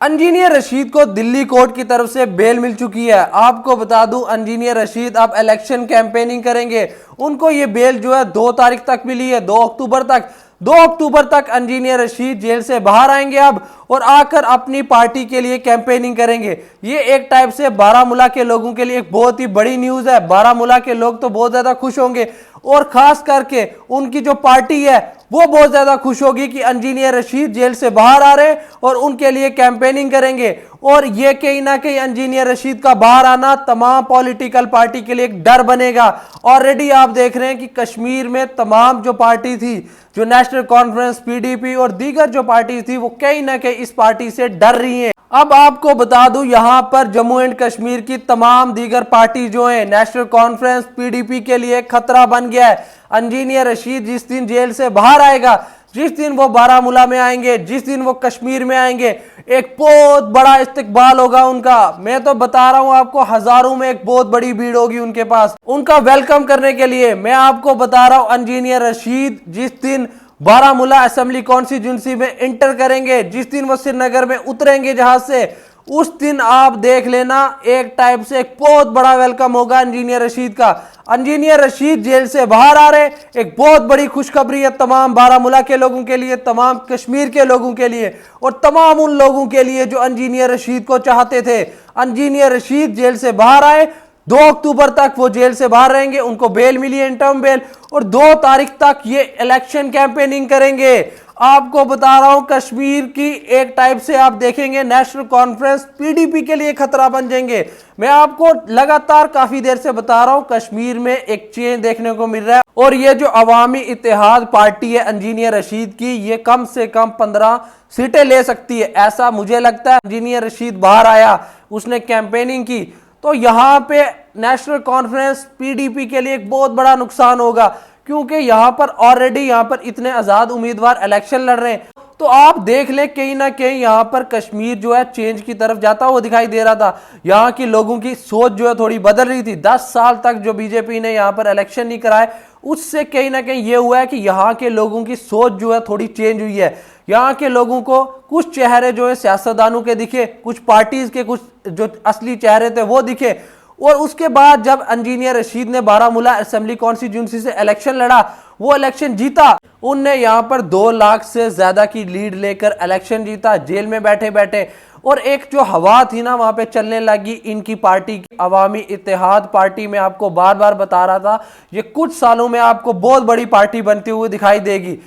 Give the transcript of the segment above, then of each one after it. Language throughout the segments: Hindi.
इंजीनियर रशीद को दिल्ली कोर्ट की तरफ से बेल मिल चुकी है। आपको बता दूं, इंजीनियर रशीद अब इलेक्शन कैंपेनिंग करेंगे। उनको ये बेल जो है 2 तारीख तक मिली है, 2 अक्टूबर तक। 2 अक्टूबर तक इंजीनियर रशीद जेल से बाहर आएंगे अब, और आकर अपनी पार्टी के लिए कैंपेनिंग करेंगे। ये एक टाइप से बारामूला के लोगों के लिए एक बहुत ही बड़ी न्यूज है। बारामूला के लोग तो बहुत ज्यादा खुश होंगे, और खास करके उनकी जो पार्टी है वो बहुत ज्यादा खुश होगी कि इंजीनियर रशीद जेल से बाहर आ रहे और उनके लिए कैंपेनिंग करेंगे। और ये कहीं ना कहीं इंजीनियर रशीद का बाहर आना तमाम पॉलिटिकल पार्टी के लिए एक डर बनेगा। ऑलरेडी आप देख रहे हैं कि कश्मीर में तमाम जो पार्टी थी, जो नेशनल कॉन्फ्रेंस, पीडीपी और दीगर जो पार्टी थी, वो कहीं ना कहीं इस पार्टी से डर रही हैं। अब आपको बता दूं, यहां पर जम्मू एंड कश्मीर की तमाम दीगर पार्टी जो है, नेशनल कॉन्फ्रेंस, पीडीपी के लिए खतरा बन गया है। इंजीनियर रशीद जिस दिन जेल से बाहर आएगा, जिस दिन वो बारामूला में आएंगे, जिस दिन वो कश्मीर में आएंगे, एक बहुत बड़ा इस्तकबाल होगा उनका। मैं तो बता रहा हूं आपको, हजारों में एक बहुत बड़ी भीड़ होगी उनके पास, उनका वेलकम करने के लिए। मैं आपको बता रहा हूं, इंजीनियर रशीद जिस दिन बारामूला असेंबली कॉन्स्टिट्यूंसी में इंटर करेंगे, जिस दिन वो श्रीनगर में उतरेंगे जहाज से, उस दिन आप देख लेना, एक टाइप से एक बहुत बड़ा वेलकम होगा इंजीनियर रशीद का। इंजीनियर रशीद जेल से बाहर आ रहे, एक बहुत बड़ी खुशखबरी है तमाम बारामूला के लोगों के लिए, तमाम कश्मीर के लोगों के लिए, और तमाम उन लोगों के लिए जो इंजीनियर रशीद को चाहते थे। इंजीनियर रशीद जेल से बाहर आए, 2 अक्टूबर तक वो जेल से बाहर रहेंगे, उनको बेल मिली है, इंटर्म बेल, और 2 तारीख तक ये इलेक्शन कैंपेनिंग करेंगे। आपको बता रहा हूं, कश्मीर की एक टाइप से आप देखेंगे नेशनल कॉन्फ्रेंस, पीडीपी के लिए खतरा बन जाएंगे। मैं आपको लगातार काफी देर से बता रहा हूं, कश्मीर में एक चेंज देखने को मिल रहा है, और ये जो अवामी इत्तेहाद पार्टी है इंजीनियर रशीद की, ये कम से कम 15 सीटें ले सकती है, ऐसा मुझे लगता है। इंजीनियर रशीद बाहर आया, उसने कैंपेनिंग की, तो यहां पे नेशनल कॉन्फ्रेंस, पीडीपी के लिए एक बहुत बड़ा नुकसान होगा, क्योंकि यहां पर ऑलरेडी यहां पर इतने आजाद उम्मीदवार इलेक्शन लड़ रहे हैं। तो आप देख ले, कहीं ना कहीं यहां पर कश्मीर जो है चेंज की तरफ जाता हुआ दिखाई दे रहा था। यहां के लोगों की सोच जो है थोड़ी बदल रही थी। 10 साल तक जो बीजेपी ने यहां पर इलेक्शन नहीं कराए, उससे कहीं ना कहीं यह हुआ है कि यहां के लोगों की सोच जो है थोड़ी चेंज हुई है। यहाँ के लोगों को कुछ चेहरे जो है सियासतदानों के दिखे, कुछ पार्टीज के कुछ जो असली चेहरे थे वो दिखे। और उसके बाद जब इंजीनियर रशीद ने बारामूला असेंबली कॉन्स्टिट्यूंसी से इलेक्शन लड़ा, वो इलेक्शन जीता, उनने यहाँ पर 2 लाख से ज्यादा की लीड लेकर इलेक्शन जीता, जेल में बैठे बैठे। और एक जो हवा थी ना वहां पे चलने लगी इनकी पार्टी की, अवामी इत्तेहाद पार्टी। में आपको बार बार बता रहा था, ये कुछ सालों में आपको बहुत बड़ी पार्टी बनती हुई दिखाई देगी।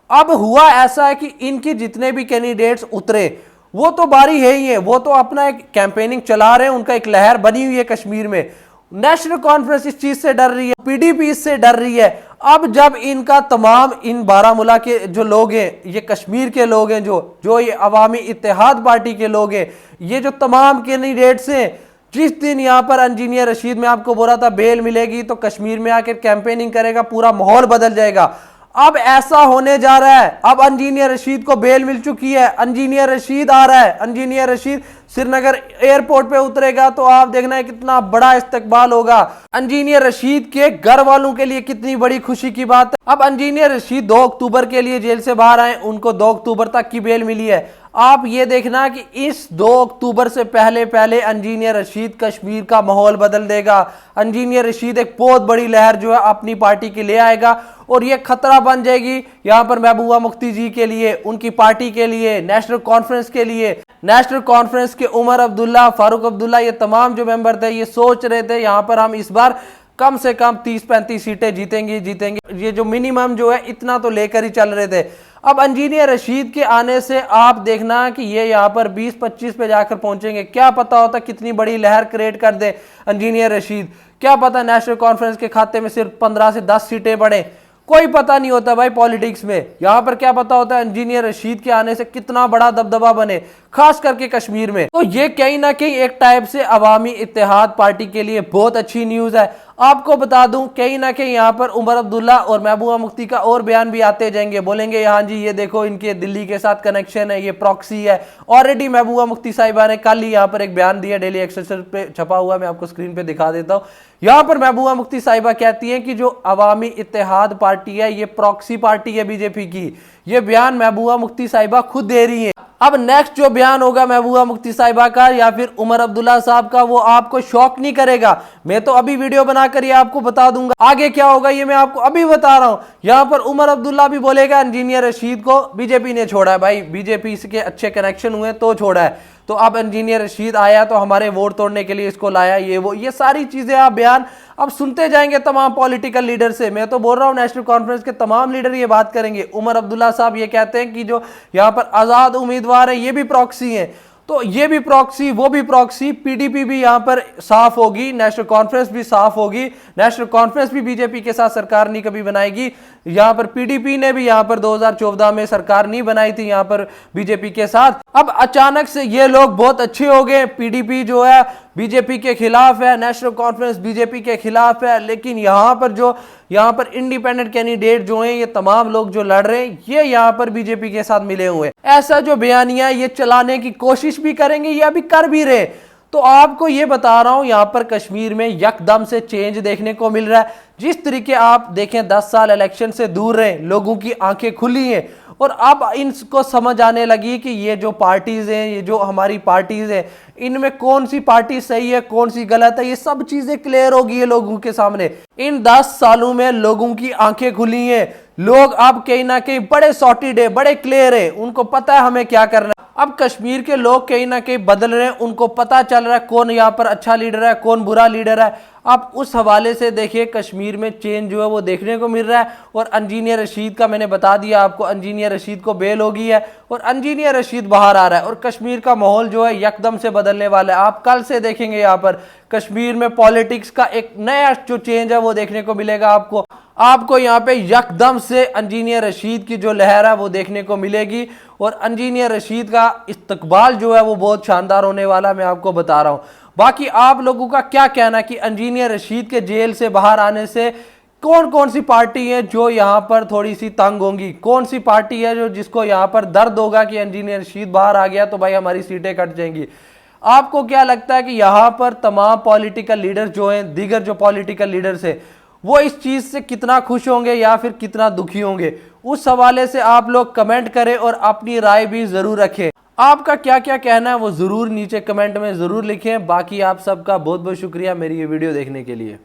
अब हुआ ऐसा है कि इनकी जितने भी कैंडिडेट्स उतरे, वो तो बारी है ही है, वो तो अपना एक कैंपेनिंग चला रहे हैं, उनका एक लहर बनी हुई है कश्मीर में। नेशनल कॉन्फ्रेंस इस चीज से डर रही है, पीडीपी इससे डर रही है। अब जब इनका तमाम इन बारामूला के जो लोग हैं, ये कश्मीर के लोग हैं, जो ये अवामी इत्तेहाद पार्टी के लोग हैं, ये जो तमाम कैंडिडेट्स हैं, जिस दिन यहां पर इंजीनियर रशीद, में आपको बोला था बेल मिलेगी तो कश्मीर में आकर कैंपेनिंग करेगा, पूरा माहौल बदल जाएगा। अब ऐसा होने जा रहा है। अब इंजीनियर रशीद को बेल मिल चुकी है, इंजीनियर रशीद आ रहा है, इंजीनियर रशीद श्रीनगर एयरपोर्ट पे उतरेगा, तो आप देखना है कितना बड़ा इस्तकबाल होगा। इंजीनियर रशीद के घर वालों के लिए कितनी बड़ी खुशी की बात है। अब इंजीनियर रशीद 2 अक्टूबर के लिए जेल से बाहर आए, उनको 2 अक्टूबर तक की बेल मिली है। आप ये देखना कि इस 2 अक्टूबर से पहले पहले इंजीनियर रशीद कश्मीर का माहौल बदल देगा। इंजीनियर रशीद एक बहुत बड़ी लहर जो है अपनी पार्टी के लिए आएगा, और ये खतरा बन जाएगी यहां पर महबूबा मुफ्ती जी के लिए, उनकी पार्टी के लिए, नेशनल कॉन्फ्रेंस के लिए। नेशनल कॉन्फ्रेंस के उमर अब्दुल्ला, फारूक अब्दुल्ला, ये तमाम जो मेंबर थे, ये सोच रहे थे यहां पर हम इस बार कम से कम 30-35 सीटें जीतेंगे। ये जो मिनिमम जो है इतना तो लेकर ही चल रहे थे। अब इंजीनियर रशीद के आने से आप देखना कि ये यहाँ पर 20-25 पे जाकर पहुंचेंगे। क्या पता होता कितनी बड़ी लहर क्रिएट कर दे इंजीनियर रशीद। क्या पता नेशनल कॉन्फ्रेंस के खाते में सिर्फ 15 से 10 सीटें पड़े, कोई पता नहीं होता भाई पॉलिटिक्स में। यहां पर क्या पता होता है इंजीनियर रशीद के आने से कितना बड़ा दबदबा बने, खास करके कश्मीर में। तो ये कहीं ना कहीं एक टाइप से अवामी इत्तेहाद पार्टी के लिए बहुत अच्छी न्यूज है। आपको बता दूं, कहीं ना कहीं यहाँ पर उमर अब्दुल्ला और महबूबा मुफ्ती का और बयान भी आते जाएंगे, बोलेंगे हाँ जी ये देखो इनके दिल्ली के साथ कनेक्शन है, ये प्रॉक्सी है। ऑलरेडी महबूबा मुफ्ती साहिबा ने कल ही यहाँ पर एक बयान दिया, डेली एक्सेलसियर पे छपा हुआ, मैं आपको स्क्रीन पे दिखा देता हूँ। यहाँ पर महबूबा मुफ्ती साहिबा कहती हैं कि जो अवामी इत्तेहाद पार्टी है ये प्रॉक्सी पार्टी है बीजेपी की। ये बयान महबूबा मुफ्ती साहिबा खुद दे रही हैं। अब नेक्स्ट जो बयान होगा महबूबा मुफ्ती साहिबा का या फिर उमर अब्दुल्ला साहब का, वो आपको शॉक नहीं करेगा। मैं तो अभी वीडियो बनाकर ये आपको बता दूंगा आगे क्या होगा, ये मैं आपको अभी बता रहा हूं। यहां पर उमर अब्दुल्ला भी बोलेगा इंजीनियर रशीद को बीजेपी ने छोड़ा है। भाई बीजेपी के अच्छे कनेक्शन हुए तो छोड़ा है, तो अब इंजीनियर रशीद आया तो हमारे वोट तोड़ने के लिए इसको लाया, ये वो, ये सारी चीजें आप बयान अब सुनते जाएंगे तमाम पॉलिटिकल लीडर से। मैं तो बोल रहा हूं नेशनल कॉन्फ्रेंस के तमाम लीडर ये बात करेंगे। उमर अब्दुल्ला साहब ये कहते हैं कि जो यहां पर आजाद उम्मीदवार है ये भी प्रॉक्सी हैं, तो ये भी प्रॉक्सी वो भी प्रॉक्सी, पीडीपी भी यहां पर साफ होगी, नेशनल कॉन्फ्रेंस भी साफ होगी। नेशनल कॉन्फ्रेंस भी बीजेपी के साथ सरकार नहीं कभी बनाएगी। यहां पर पीडीपी ने भी यहां पर 2014 में सरकार नहीं बनाई थी यहां पर बीजेपी के साथ। अब अचानक से ये लोग बहुत अच्छे हो गए, पीडीपी जो है बीजेपी के खिलाफ है, नेशनल कॉन्फ्रेंस बीजेपी के खिलाफ है, लेकिन यहां पर इंडिपेंडेंट कैंडिडेट जो हैं, ये तमाम लोग जो लड़ रहे हैं ये यहां पर बीजेपी के साथ मिले हुए हैं। ऐसा जो बयानिया ये चलाने की कोशिश भी करेंगे, ये अभी कर भी रहे। तो आपको ये बता रहा हूं यहां पर कश्मीर में यकदम से चेंज देखने को मिल रहा है। जिस तरीके आप देखें 10 साल इलेक्शन से दूर रहे, लोगों की आंखें खुली हैं और अब इनको समझ आने लगी कि ये जो पार्टीज हैं, ये जो हमारी पार्टीज हैं, इनमें कौन सी पार्टी सही है कौन सी गलत है, ये सब चीजें क्लियर होगी है लोगों के सामने। इन 10 सालों में लोगों की आंखें खुली हैं, लोग अब कहीं ना कहीं बड़े सॉर्टेड है, बड़े क्लियर है, उनको पता है हमें क्या करना है। अब कश्मीर के लोग कहीं ना कहीं बदल रहे हैं, उनको पता चल रहा है कौन यहाँ पर अच्छा लीडर है कौन बुरा लीडर है। अब उस हवाले से देखिए कश्मीर में चेंज जो है वो देखने को मिल रहा है। और इंजीनियर रशीद का मैंने बता दिया आपको, इंजीनियर रशीद को बेल हो गई है और इंजीनियर रशीद बाहर आ रहा है और कश्मीर का माहौल जो है यकदम से बदलने वाला है। आप कल से देखेंगे यहाँ पर कश्मीर में पॉलिटिक्स का एक नया जो चेंज है वो देखने को मिलेगा आपको यहाँ पे यकदम से इंजीनियर रशीद की जो लहर है वो देखने को मिलेगी और इंजीनियर रशीद का इस्तकबाल जो है वो बहुत शानदार होने वाला, मैं आपको बता रहा हूँ। बाकी आप लोगों का क्या कहना कि इंजीनियर रशीद के जेल से बाहर आने से कौन कौन सी पार्टी है जो यहाँ पर थोड़ी सी तंग होंगी, कौन सी पार्टी है जो जिसको यहाँ पर दर्द होगा कि इंजीनियर रशीद बाहर आ गया तो भाई हमारी सीटें कट जाएंगी। आपको क्या लगता है कि यहाँ पर तमाम पॉलिटिकल लीडर जो हैं, दीगर जो पॉलिटिकल लीडर्स हैं, वो इस चीज से कितना खुश होंगे या फिर कितना दुखी होंगे? उस हवाले से आप लोग कमेंट करें और अपनी राय भी जरूर रखें। आपका क्या क्या कहना है वो जरूर नीचे कमेंट में जरूर लिखें। बाकी आप सबका बहुत बहुत शुक्रिया मेरी ये वीडियो देखने के लिए।